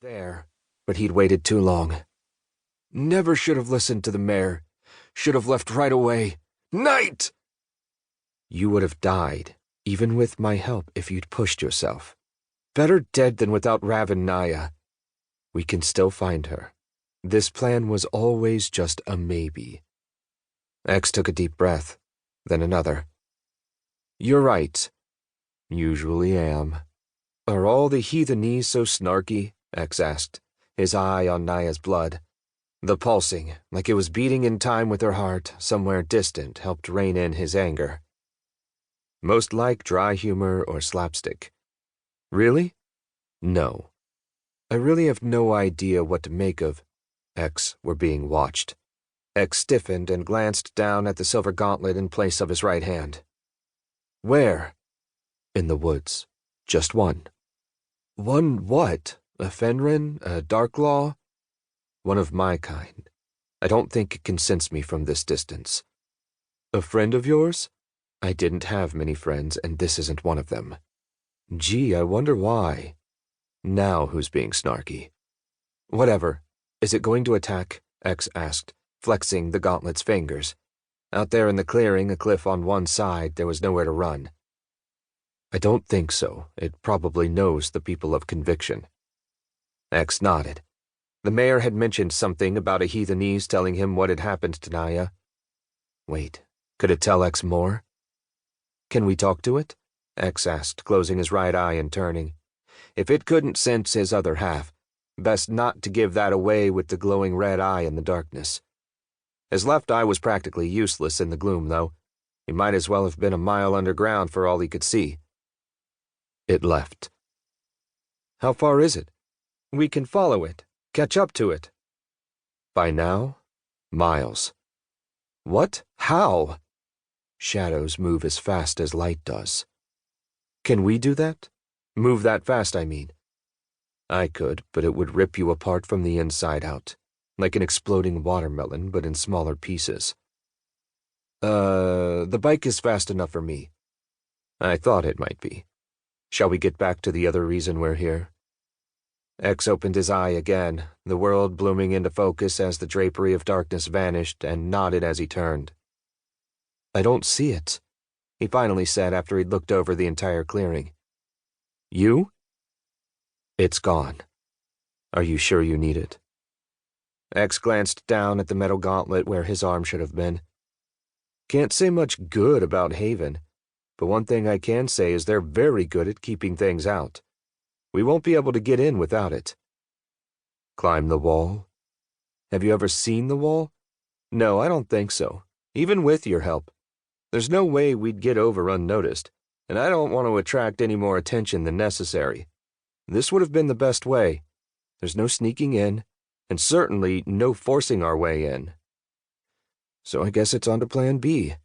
There, but he'd waited too long. Never should have listened to the mayor. Should have left right away. Night! You would have died, even with my help, if you'd pushed yourself. Better dead than without Rav and Naya. We can still find her. This plan was always just a maybe. X took a deep breath, then another. You're right. Usually am. Are all the heathenese so snarky? X asked, his eye on Naya's blood. The pulsing, like it was beating in time with her heart, somewhere distant, helped rein in his anger. Most like dry humor or slapstick. Really? No. I really have no idea what to make of. X were being watched. X stiffened and glanced down at the silver gauntlet in place of his right hand. Where? In the woods. Just one. One what? A Fenrin? A Darklaw? One of my kind. I don't think it can sense me from this distance. A friend of yours? I didn't have many friends, and this isn't one of them. Gee, I wonder why. Now who's being snarky? Whatever. Is it going to attack? X asked, flexing the gauntlet's fingers. Out there in the clearing, a cliff on one side, there was nowhere to run. I don't think so. It probably knows the people of conviction. X nodded. The mayor had mentioned something about a heathenese telling him what had happened to Naya. Wait, could it tell X more? Can we talk to it? X asked, closing his right eye and turning. If it couldn't sense his other half, best not to give that away with the glowing red eye in the darkness. His left eye was practically useless in the gloom, though. He might as well have been a mile underground for all he could see. It left. How far is it? We can follow it, catch up to it. By now, miles. What? How? Shadows move as fast as light does. Can we do that? Move that fast, I mean. I could, but it would rip you apart from the inside out, like an exploding watermelon, but in smaller pieces. The bike is fast enough for me. I thought it might be. Shall we get back to the other reason we're here? X opened his eye again, the world blooming into focus as the drapery of darkness vanished, and nodded as he turned. I don't see it, he finally said after he'd looked over the entire clearing. You? It's gone. Are you sure you need it? X glanced down at the metal gauntlet where his arm should have been. Can't say much good about Haven, but one thing I can say is they're very good at keeping things out. We won't be able to get in without it. Climb the wall? Have you ever seen the wall? No, I don't think so, even with your help. There's no way we'd get over unnoticed, and I don't want to attract any more attention than necessary. This would have been the best way. There's no sneaking in, and certainly no forcing our way in. So I guess it's on to Plan B.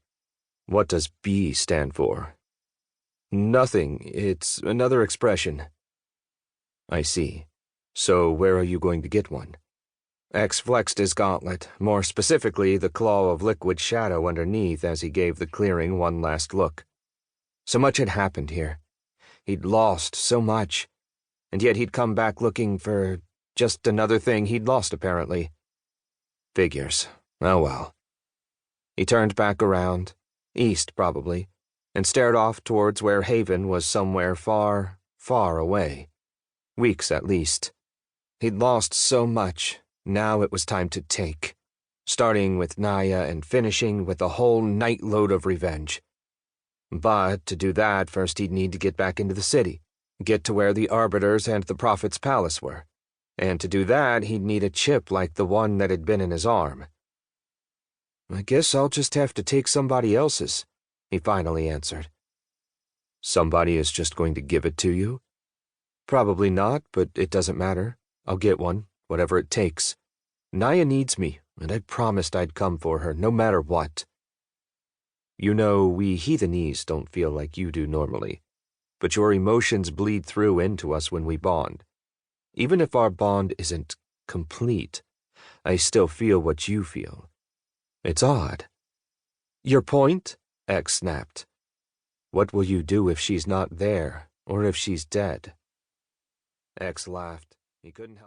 What does B stand for? Nothing. It's another expression. I see. So where are you going to get one? X flexed his gauntlet, more specifically the claw of liquid shadow underneath as he gave the clearing one last look. So much had happened here. He'd lost so much, and yet he'd come back looking for just another thing he'd lost apparently. Figures. Oh well. He turned back around, east probably, and stared off towards where Haven was somewhere far, far away. Weeks at least. He'd lost so much, now it was time to take, starting with Naya and finishing with a whole nightload of revenge. But to do that, first he'd need to get back into the city, get to where the Arbiters and the Prophet's palace were, and to do that he'd need a chip like the one that had been in his arm. I guess I'll just have to take somebody else's, he finally answered. Somebody is just going to give it to you? Probably not, but it doesn't matter. I'll get one, whatever it takes. Naya needs me, and I promised I'd come for her, no matter what. You know, we heathenese don't feel like you do normally, but your emotions bleed through into us when we bond. Even if our bond isn't complete, I still feel what you feel. It's odd. Your point? X snapped. What will you do if she's not there, or if she's dead? X laughed. He couldn't help